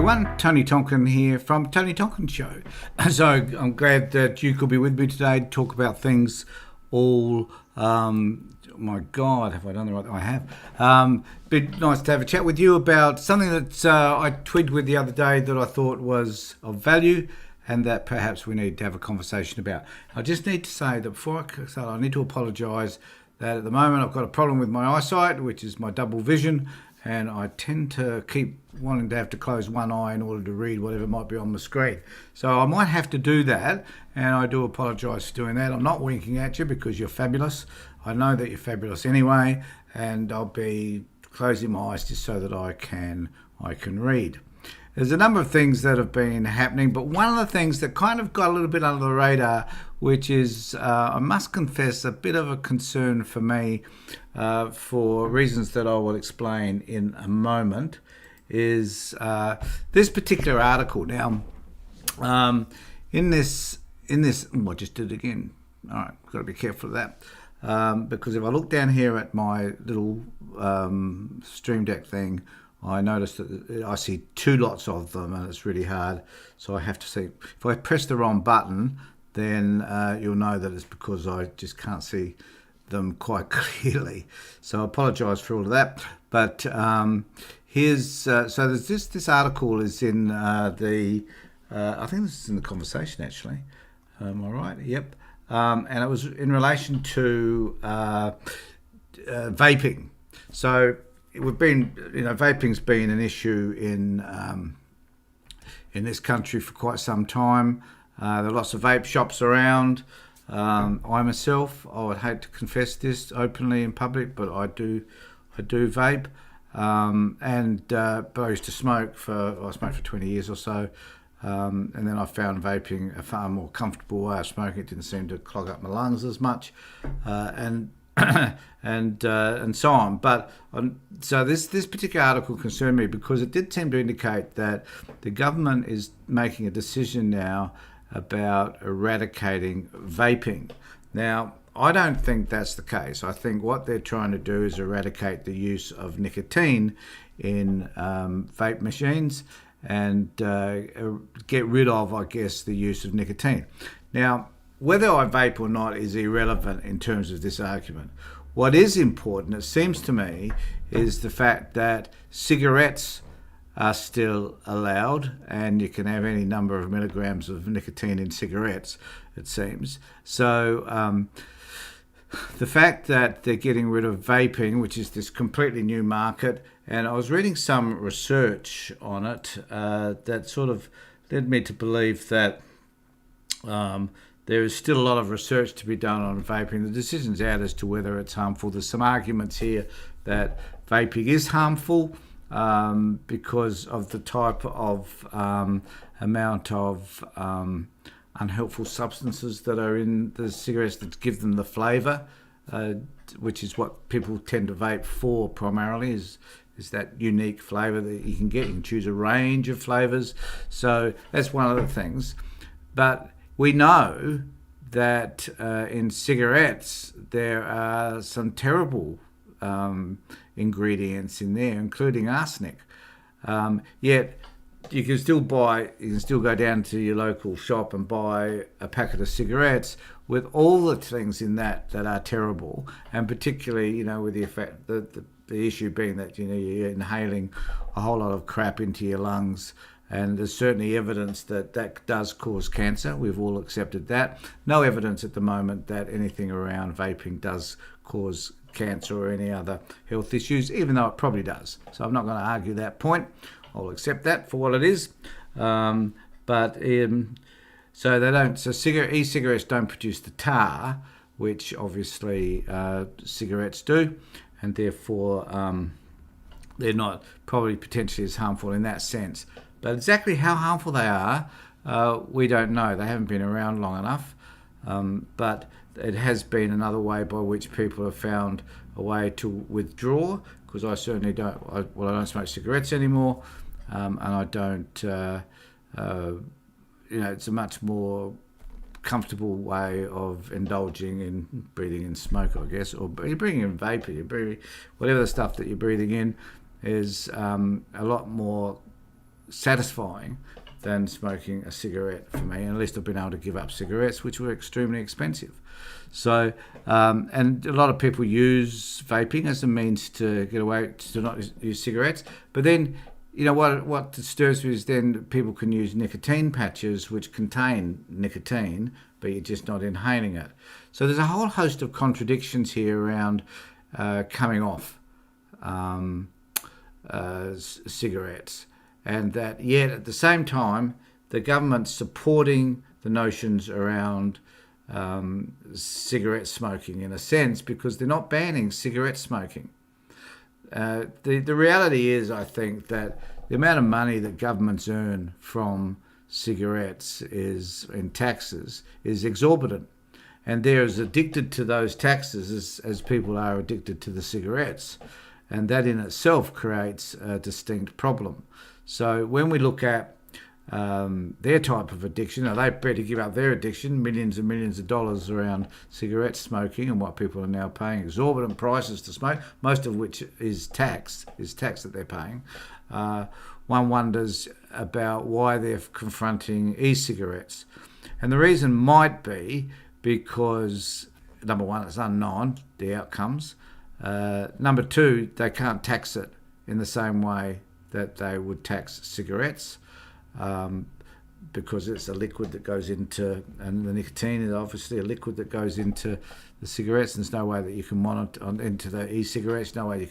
everyone, Tony Tonkin here from Tony Tonkin Show. So I'm glad that you could be with me today to talk about things all, my God, have I done the right thing? I have. Bit nice to have a chat with you about something that I twigged with the other day that I thought was of value and that perhaps we need to have a conversation about. I just need to say that before I start, I need to apologise that at the moment I've got a problem with my eyesight, which is my double vision, and I tend to keep wanting to have to close one eye in order to read whatever might be on the screen. So I might have to do that, and I do apologise for doing that. I'm not winking at you because you're fabulous. I know that you're fabulous anyway, and I'll be closing my eyes just so that I can read. There's a number of things that have been happening, but one of the things that kind of got a little bit under the radar, which is, I must confess, a bit of a concern for me for reasons that I will explain in a moment, is this particular article. Now, in this, I just did it again. All right, got to be careful of that. Because if I look down here at my little Stream Deck thing, I noticed that I see two lots of them and it's really hard. So I have to see, if I press the wrong button, then you'll know that it's because I just can't see them quite clearly. So I apologise for all of that. But here's, so there's this article is in I think this is in The Conversation actually. Am I right? Yep. And it was in relation to vaping. So we've been, vaping's been an issue in this country for quite some time. There are lots of vape shops around. I myself, I would hate to confess this openly in public, but I do vape. But I used to smoke I smoked for 20 years or so. And then I found vaping a far more comfortable way of smoking. It didn't seem to clog up my lungs as much, and so on. But so this particular article concerned me because it did seem to indicate that the government is making a decision now about eradicating vaping. Now, I don't think that's the case. I think what they're trying to do is eradicate the use of nicotine in vape machines and get rid of, I guess, the use of nicotine. Now, whether I vape or not is irrelevant in terms of this argument. What is important, it seems to me, is the fact that cigarettes are still allowed and you can have any number of milligrams of nicotine in cigarettes, it seems. So the fact that they're getting rid of vaping, which is this completely new market, and I was reading some research on it that sort of led me to believe that there is still a lot of research to be done on vaping. The decision's out as to whether it's harmful. There's some arguments here that vaping is harmful because of the type of amount of unhelpful substances that are in the cigarettes that give them the flavour, which is what people tend to vape for primarily, is that unique flavour that you can get. You can choose a range of flavours. So that's one of the things. But we know that in cigarettes there are some terrible ingredients in there, including arsenic. Yet you can still go down to your local shop and buy a packet of cigarettes with all the things in that are terrible, and particularly, with the effect, the issue being that you're inhaling a whole lot of crap into your lungs. And there's certainly evidence that does cause cancer. We've all accepted that. No evidence at the moment that anything around vaping does cause cancer or any other health issues, even though it probably does. So I'm not going to argue that point. I'll accept that for what it is. So they don't. So e-cigarettes don't produce the tar, which obviously cigarettes do, and therefore they're not probably potentially as harmful in that sense. But exactly how harmful they are, we don't know. They haven't been around long enough. But it has been another way by which people have found a way to withdraw, because I certainly don't. I don't smoke cigarettes anymore, and I don't. It's a much more comfortable way of indulging in breathing in smoke, I guess, or you're breathing in vapor. Whatever the stuff that you're breathing in is a lot more satisfying than smoking a cigarette for me. And at least I've been able to give up cigarettes, which were extremely expensive. So, and a lot of people use vaping as a means to get away, to not use cigarettes. But then, what disturbs me is then people can use nicotine patches which contain nicotine, but you're just not inhaling it. So there's a whole host of contradictions here around coming off cigarettes, and that yet at the same time the government's supporting the notions around cigarette smoking in a sense, because they're not banning cigarette smoking. The reality is, I think, that the amount of money that governments earn from cigarettes in taxes is exorbitant, and they're as addicted to those taxes as people are addicted to the cigarettes, and that in itself creates a distinct problem. So when we look at their type of addiction, are they prepared to give up their addiction, millions and millions of dollars around cigarette smoking, and what people are now paying exorbitant prices to smoke, most of which is tax that they're paying. One wonders about why they're confronting e-cigarettes. And the reason might be because, number one, it's unknown, the outcomes. Number two, they can't tax it in the same way that they would tax cigarettes, because it's a liquid that goes into, and the nicotine is obviously a liquid that goes into the cigarettes. There's no way that you can monitor into the e-cigarettes. No way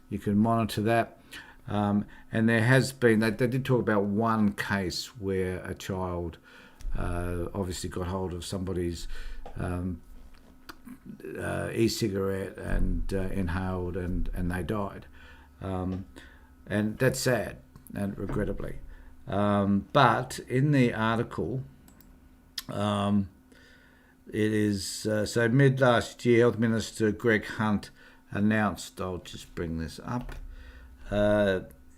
you can monitor that. And there has been, they did talk about one case where a child obviously got hold of somebody's e-cigarette and inhaled, and they died. And that's sad, and regrettably. But in the article, it is, so mid last year, Health Minister Greg Hunt announced, I'll just bring this up,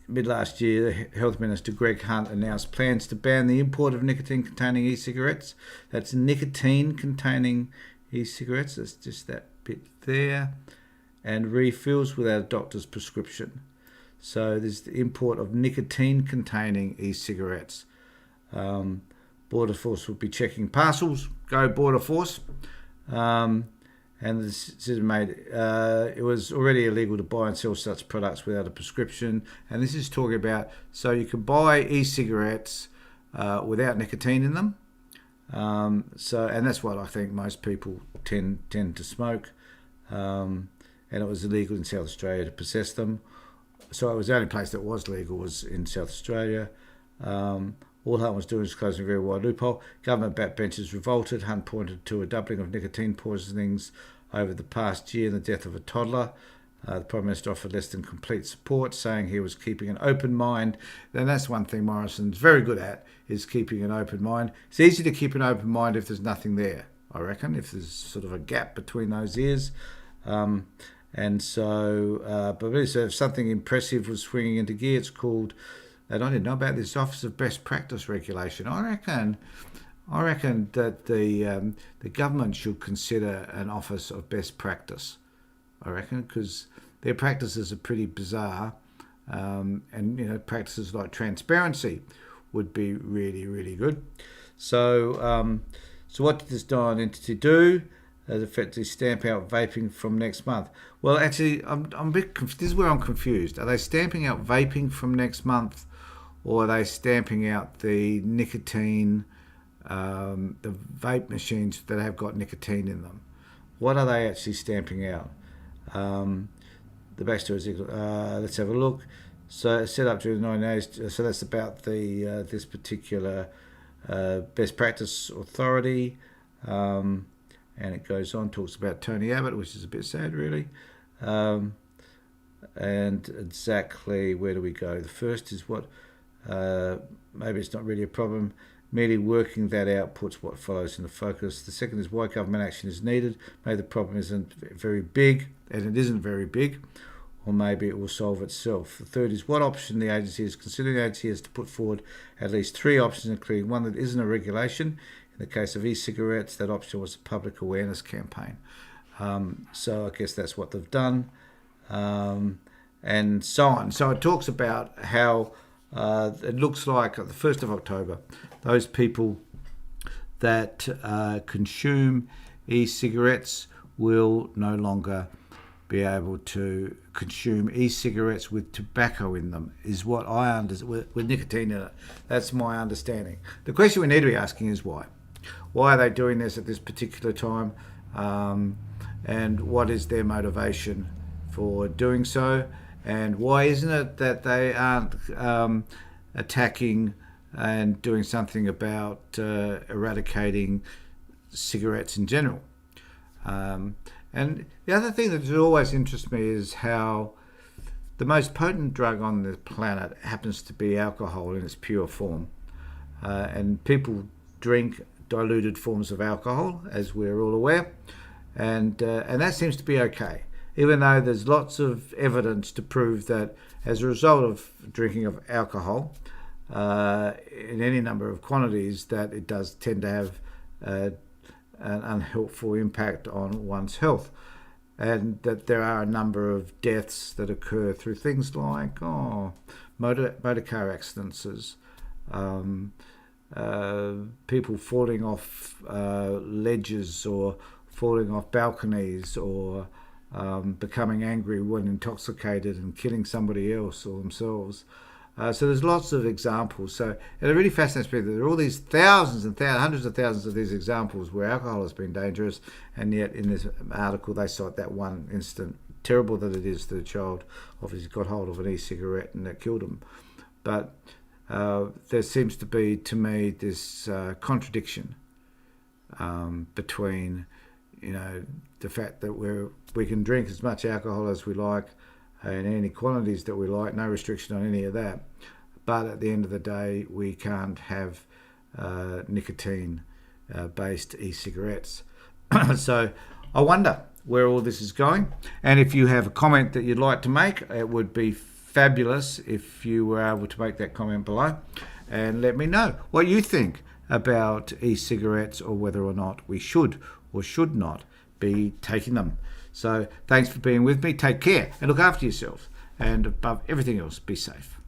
mid last year, Health Minister Greg Hunt announced plans to ban the import of nicotine-containing e-cigarettes. That's nicotine-containing e-cigarettes, that's just that bit there, and refills without a doctor's prescription. So there's the import of nicotine-containing e-cigarettes. Border Force will be checking parcels. Go Border Force. And the decision made, it was already illegal to buy and sell such products without a prescription. And this is talking about, so you can buy e-cigarettes without nicotine in them. And that's what I think most people tend to smoke. And it was illegal in South Australia to possess them. So it was the only place that was legal was in South Australia. All Hunt was doing was closing a very wide loophole. Government backbenchers revolted. Hunt pointed to a doubling of nicotine poisonings over the past year and the death of a toddler. The Prime Minister offered less than complete support, saying he was keeping an open mind. And that's one thing Morrison's very good at, is keeping an open mind. It's easy to keep an open mind if there's nothing there, I reckon, if there's sort of a gap between those ears. And so, but if something impressive was swinging into gear, it's called, and I didn't know about this, Office of Best Practice Regulation. I reckon that the government should consider an Office of Best Practice. I reckon, because their practices are pretty bizarre, and practices like transparency would be really, really good. So, so what did this Dion entity do? Effectively stamp out vaping from next month. Well, actually, I'm a bit this is where I'm confused. Are they stamping out vaping from next month, or are they stamping out the nicotine, the vape machines that have got nicotine in them? What are they actually stamping out? The backstory is, let's have a look. So set up during the 9 days. So that's about the this particular best practice authority. And it goes on, talks about Tony Abbott, which is a bit sad, really. And exactly where do we go? The first is what, maybe it's not really a problem. Merely working that out puts what follows into focus. The second is why government action is needed. Maybe the problem isn't very big, and it isn't very big, or maybe it will solve itself. The third is what option the agency is considering. The agency has to put forward at least 3 options, including one that isn't a regulation. In the case of e-cigarettes, that option was a public awareness campaign. So I guess that's what they've done, and so on. So it talks about how it looks like the 1st of October, those people that consume e-cigarettes will no longer be able to consume e-cigarettes with tobacco in them, is what I understand, with nicotine in it. That's my understanding. The question we need to be asking is why. Why are they doing this at this particular time? And what is their motivation for doing so? And why isn't it that they aren't attacking and doing something about eradicating cigarettes in general? And the other thing that always interests me is how the most potent drug on the planet happens to be alcohol in its pure form. And people drink diluted forms of alcohol, as we're all aware, and that seems to be okay, even though there's lots of evidence to prove that as a result of drinking of alcohol in any number of quantities, that it does tend to have an unhelpful impact on one's health, and that there are a number of deaths that occur through things like motor car accidents, people falling off ledges or falling off balconies, or becoming angry when intoxicated and killing somebody else or themselves. So there's lots of examples. So it really fascinates me that there are all these thousands and hundreds of thousands of these examples where alcohol has been dangerous, and yet in this article they cite that one incident, terrible that it is, that a child obviously got hold of an e-cigarette and that killed him. But there seems to be, to me, this contradiction between, the fact that we can drink as much alcohol as we like in any quantities that we like, no restriction on any of that, but at the end of the day we can't have nicotine based e-cigarettes. So I wonder where all this is going, and if you have a comment that you'd like to make, it would be fabulous if you were able to make that comment below and let me know what you think about e-cigarettes, or whether or not we should or should not be taking them. So thanks for being with me. Take care and look after yourself, and above everything else, be safe.